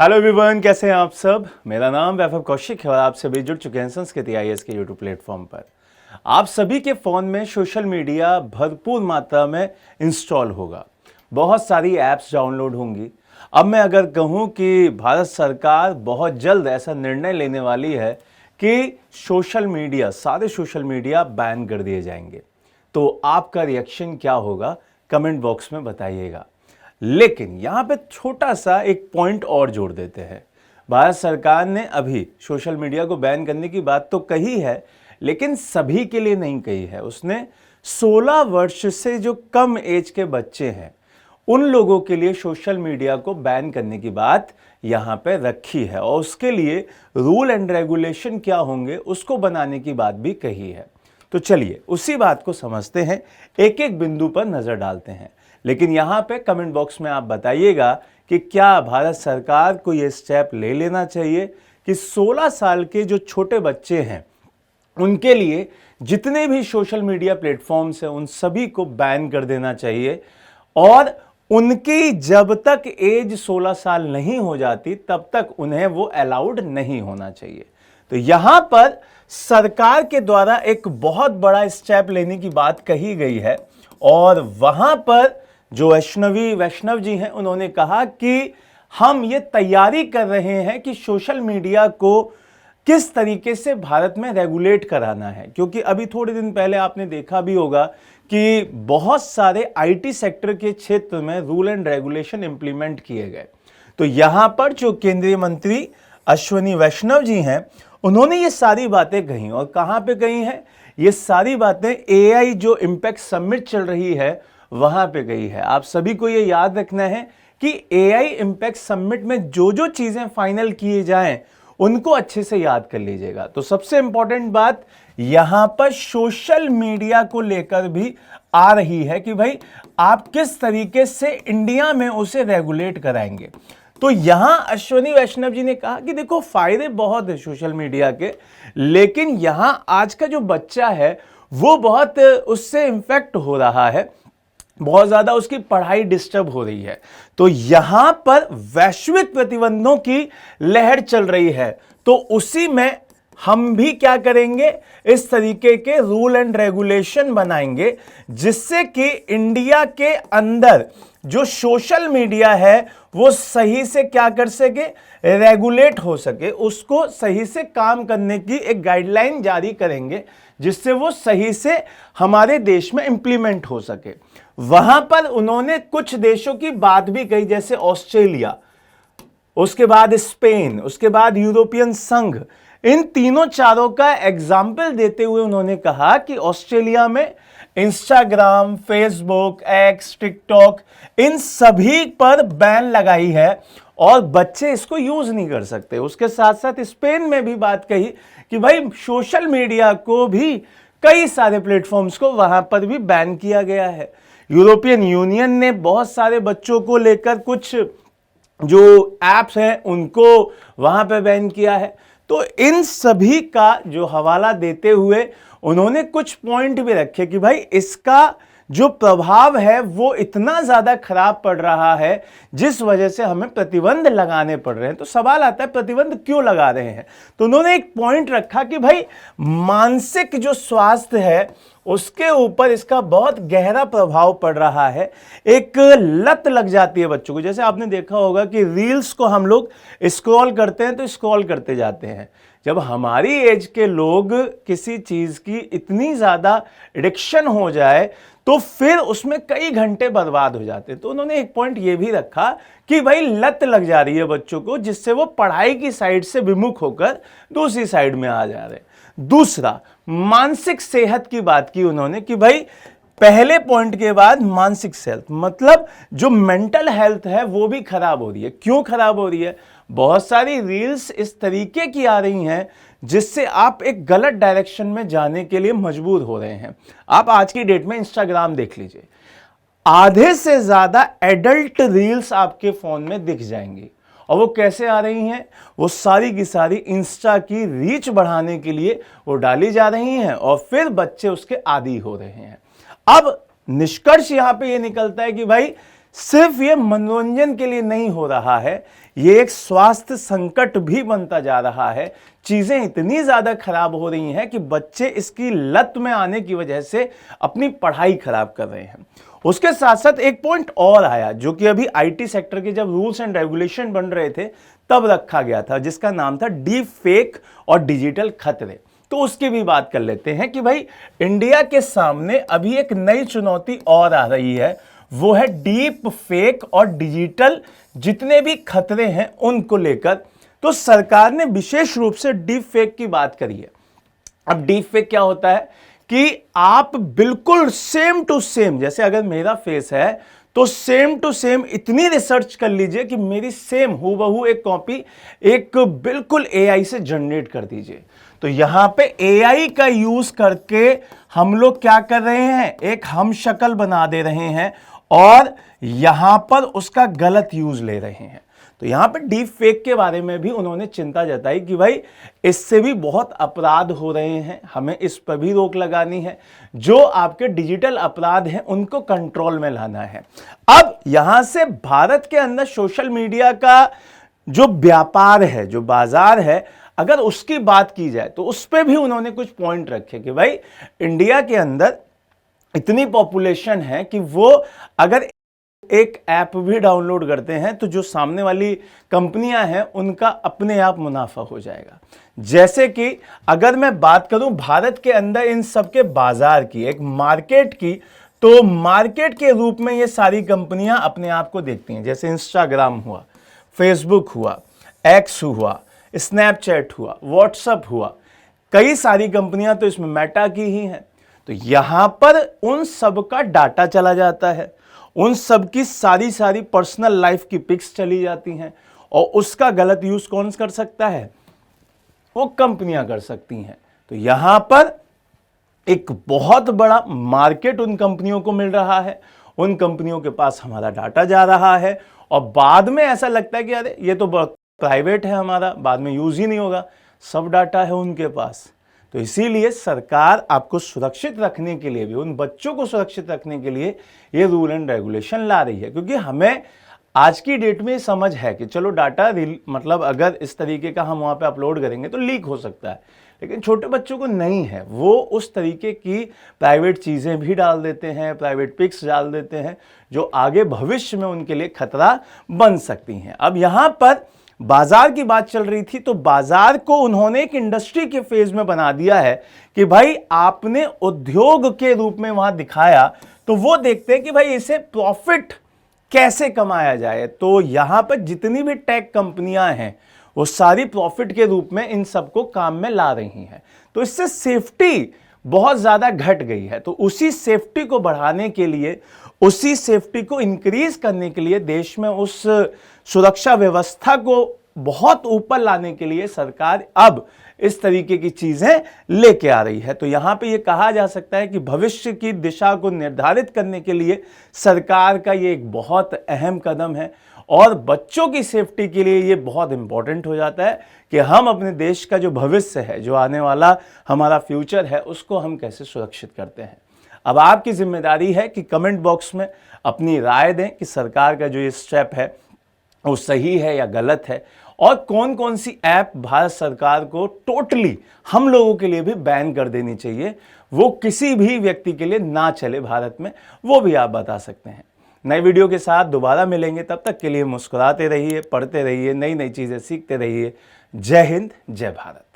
Hello everyone, कैसे हैं आप सब। मेरा नाम वैभव कौशिक है और आप सभी जुड़ चुके हैं संस्कृति आईएएस के यूट्यूब प्लेटफॉर्म पर। आप सभी के फ़ोन में सोशल मीडिया भरपूर मात्रा में इंस्टॉल होगा, बहुत सारी ऐप्स डाउनलोड होंगी। अब मैं अगर कहूं कि भारत सरकार बहुत जल्द ऐसा निर्णय लेने वाली है कि सारे सोशल मीडिया बैन कर दिए जाएंगे, तो आपका रिएक्शन क्या होगा कमेंट बॉक्स में बताइएगा। लेकिन यहां पे छोटा सा एक पॉइंट और जोड़ देते हैं। भारत सरकार ने अभी सोशल मीडिया को बैन करने की बात तो कही है, लेकिन सभी के लिए नहीं कही है। उसने 16 वर्ष से जो कम एज के बच्चे हैं उन लोगों के लिए सोशल मीडिया को बैन करने की बात यहां पे रखी है और उसके लिए रूल एंड रेगुलेशन क्या होंगे उसको बनाने की बात भी कही है। तो चलिए उसी बात को समझते हैं, एक एक बिंदु पर नजर डालते हैं। लेकिन यहां पे कमेंट बॉक्स में आप बताइएगा कि क्या भारत सरकार को यह स्टेप ले लेना चाहिए कि 16 साल के जो छोटे बच्चे हैं उनके लिए जितने भी सोशल मीडिया प्लेटफॉर्म्स हैं उन सभी को बैन कर देना चाहिए और उनकी जब तक एज 16 साल नहीं हो जाती तब तक उन्हें वो अलाउड नहीं होना चाहिए। तो यहां पर सरकार के द्वारा एक बहुत बड़ा स्टेप लेने की बात कही गई है और वहां पर जो वैष्णव जी हैं उन्होंने कहा कि हम ये तैयारी कर रहे हैं कि सोशल मीडिया को किस तरीके से भारत में रेगुलेट कराना है, क्योंकि अभी थोड़े दिन पहले आपने देखा भी होगा कि बहुत सारे आईटी सेक्टर के क्षेत्र में रूल एंड रेगुलेशन इंप्लीमेंट किए गए। तो यहां पर जो केंद्रीय मंत्री अश्विनी वैष्णव जी हैं उन्होंने ये सारी बातें कही और कहां पे कही हैं ये सारी बातें, एआई जो इम्पैक्ट समिट चल रही है वहां पे गई है। आप सभी को ये याद रखना है कि एआई इम्पैक्ट समिट में जो जो चीजें फाइनल किए जाएं उनको अच्छे से याद कर लीजिएगा। तो सबसे इंपॉर्टेंट बात यहां पर सोशल मीडिया को लेकर भी आ रही है कि भाई आप किस तरीके से इंडिया में उसे रेगुलेट कराएंगे। तो यहां अश्विनी वैष्णव जी ने कहा कि देखो फायदे बहुत है सोशल मीडिया के, लेकिन यहां आज का जो बच्चा है वो बहुत उससे इंफेक्ट हो रहा है, बहुत ज्यादा उसकी पढ़ाई डिस्टर्ब हो रही है। तो यहां पर वैश्विक प्रतिबंधों की लहर चल रही है, तो उसी में हम भी क्या करेंगे, इस तरीके के रूल एंड रेगुलेशन बनाएंगे जिससे कि इंडिया के अंदर जो सोशल मीडिया है वो सही से क्या कर सके, रेगुलेट हो सके, उसको सही से काम करने की एक गाइडलाइन जारी करेंगे जिससे वो सही से हमारे देश में इंप्लीमेंट हो सके। वहां पर उन्होंने कुछ देशों की बात भी कही, जैसे ऑस्ट्रेलिया, उसके बाद स्पेन, उसके बाद यूरोपियन संघ। इन तीनों चारों का एग्जाम्पल देते हुए उन्होंने कहा कि ऑस्ट्रेलिया में इंस्टाग्राम, फेसबुक, एक्स, टिकटॉक, इन सभी पर बैन लगाई है और बच्चे इसको यूज नहीं कर सकते। उसके साथ साथ स्पेन में भी बात कही कि भाई सोशल मीडिया को भी, कई सारे प्लेटफॉर्म्स को वहां पर भी बैन किया गया है। यूरोपियन यूनियन ने बहुत सारे बच्चों को लेकर कुछ जो एप्स हैं उनको वहां पे बैन किया है। तो इन सभी का जो हवाला देते हुए उन्होंने कुछ पॉइंट भी रखे कि भाई इसका जो प्रभाव है वो इतना ज्यादा खराब पड़ रहा है जिस वजह से हमें प्रतिबंध लगाने पड़ रहे हैं। तो सवाल आता है प्रतिबंध क्यों लगा रहे हैं, तो उन्होंने एक पॉइंट रखा कि भाई मानसिक जो स्वास्थ्य है उसके ऊपर इसका बहुत गहरा प्रभाव पड़ रहा है। एक लत लग जाती है बच्चों को, जैसे आपने देखा होगा कि रील्स को हम लोग स्क्रॉल करते हैं तो स्क्रॉल करते जाते हैं। जब हमारी एज के लोग किसी चीज की इतनी ज्यादा एडिक्शन हो जाए तो फिर उसमें कई घंटे बर्बाद हो जाते हैं। तो उन्होंने एक पॉइंट ये भी रखा कि भाई लत लग जा रही है बच्चों को, जिससे वो पढ़ाई की साइड से विमुख होकर दूसरी साइड में आ जा रहे हैं। दूसरा, मानसिक सेहत की बात की उन्होंने कि भाई पहले पॉइंट के बाद मानसिक सेहत, मतलब जो मेंटल हेल्थ है वो भी खराब हो रही है। क्यों खराब हो रही है, बहुत सारी रील्स इस तरीके की आ रही हैं जिससे आप एक गलत डायरेक्शन में जाने के लिए मजबूर हो रहे हैं। आप आज की डेट में इंस्टाग्राम देख लीजिए, आधे से ज्यादा एडल्ट रील्स आपके फोन में दिख जाएंगी और वो कैसे आ रही हैं, वो सारी की सारी इंस्टा की रीच बढ़ाने के लिए वो डाली जा रही हैं और फिर बच्चे उसके आदी हो रहे हैं। अब निष्कर्ष यहां पे ये निकलता है कि भाई सिर्फ ये मनोरंजन के लिए नहीं हो रहा है, ये एक स्वास्थ्य संकट भी बनता जा रहा है। चीजें इतनी ज्यादा खराब हो रही हैं कि बच्चे इसकी लत में आने की वजह से अपनी पढ़ाई खराब कर रहे हैं। उसके साथ साथ एक पॉइंट और आया जो कि अभी आईटी सेक्टर के जब रूल्स एंड रेगुलेशन बन रहे थे तब रखा गया था, जिसका नाम था डीप फेक और डिजिटल खतरे। तो उसकी भी बात कर लेते हैं कि भाई इंडिया के सामने अभी एक नई चुनौती और आ रही है, वो है डीप फेक और डिजिटल जितने भी खतरे हैं उनको लेकर। तो सरकार ने विशेष रूप से डीप फेक की बात करी है। अब डीप फेक क्या होता है कि आप बिल्कुल सेम टू सेम, जैसे अगर मेरा फेस है तो सेम टू सेम इतनी रिसर्च कर लीजिए कि मेरी सेम हूबहू एक कॉपी एक बिल्कुल एआई से जनरेट कर दीजिए। तो यहां पे एआई का यूज करके हम लोग क्या कर रहे हैं, एक हम शक्ल बना दे रहे हैं और यहां पर उसका गलत यूज ले रहे हैं। तो यहां पे डीप फेक के बारे में भी उन्होंने चिंता जताई कि भाई इससे भी बहुत अपराध हो रहे हैं, हमें इस पर भी रोक लगानी है। जो आपके डिजिटल अपराध हैं उनको कंट्रोल में लाना है। अब यहां से भारत के अंदर सोशल मीडिया का जो व्यापार है, जो बाजार है, अगर उसकी बात की जाए तो उस पर भी उन्होंने कुछ पॉइंट रखे कि भाई इंडिया के अंदर इतनी पॉपुलेशन है कि वो अगर एक ऐप भी डाउनलोड करते हैं तो जो सामने वाली कंपनियां हैं उनका अपने आप मुनाफा हो जाएगा। जैसे कि अगर मैं बात करूं भारत के अंदर इन सब के बाजार की, एक मार्केट की, तो मार्केट के रूप में ये सारी कंपनियां अपने आप को देखती हैं। जैसे इंस्टाग्राम हुआ, फेसबुक हुआ, एक्स हुआ, स्नैपचैट हुआ, व्हाट्सएप हुआ, कई सारी कंपनियां तो इसमें मेटा की ही हैं। तो यहां पर उन सब का डाटा चला जाता है, उन सब की सारी पर्सनल लाइफ की पिक्स चली जाती हैं और उसका गलत यूज कौन कर सकता है, वो कंपनियां कर सकती हैं। तो यहां पर एक बहुत बड़ा मार्केट उन कंपनियों को मिल रहा है, उन कंपनियों के पास हमारा डाटा जा रहा है और बाद में ऐसा लगता है कि अरे ये तो बहुत प्राइवेट है, हमारा बाद में यूज ही नहीं होगा, सब डाटा है उनके पास। तो इसीलिए सरकार आपको सुरक्षित रखने के लिए भी, उन बच्चों को सुरक्षित रखने के लिए ये रूल एंड रेगुलेशन ला रही है। क्योंकि हमें आज की डेट में समझ है कि चलो डाटा मतलब अगर इस तरीके का हम वहां पे अपलोड करेंगे तो लीक हो सकता है, लेकिन छोटे बच्चों को नहीं है, वो उस तरीके की प्राइवेट चीजें भी डाल देते हैं, प्राइवेट पिक्स डाल देते हैं जो आगे भविष्य में उनके लिए खतरा बन सकती हैं। अब यहां पर बाजार की बात चल रही थी, तो बाजार को उन्होंने एक इंडस्ट्री के फेज में बना दिया है कि भाई आपने उद्योग के रूप में वहां दिखाया, तो वो देखते हैं कि भाई इसे प्रॉफिट कैसे कमाया जाए। तो यहां पर जितनी भी टेक कंपनियां हैं वो सारी प्रॉफिट के रूप में इन सबको काम में ला रही हैं। तो इससे सेफ्टी बहुत ज्यादा घट गई है। तो उसी सेफ्टी को बढ़ाने के लिए, उसी सेफ्टी को इंक्रीज करने के लिए, देश में उस सुरक्षा व्यवस्था को बहुत ऊपर लाने के लिए सरकार अब इस तरीके की चीजें लेके आ रही है। तो यहां पे ये कहा जा सकता है कि भविष्य की दिशा को निर्धारित करने के लिए सरकार का ये एक बहुत अहम कदम है और बच्चों की सेफ्टी के लिए ये बहुत इंपॉर्टेंट हो जाता है कि हम अपने देश का जो भविष्य है, जो आने वाला हमारा फ्यूचर है, उसको हम कैसे सुरक्षित करते हैं। अब आपकी जिम्मेदारी है कि कमेंट बॉक्स में अपनी राय दें कि सरकार का जो ये स्टेप है वो सही है या गलत है, और कौन कौन सी ऐप भारत सरकार को टोटली हम लोगों के लिए भी बैन कर देनी चाहिए, वो किसी भी व्यक्ति के लिए ना चले भारत में, वो भी आप बता सकते हैं। नए वीडियो के साथ दोबारा मिलेंगे, तब तक के लिए मुस्कुराते रहिए, पढ़ते रहिए, नई नई चीज़ें सीखते रहिए। जय हिंद, जय भारत।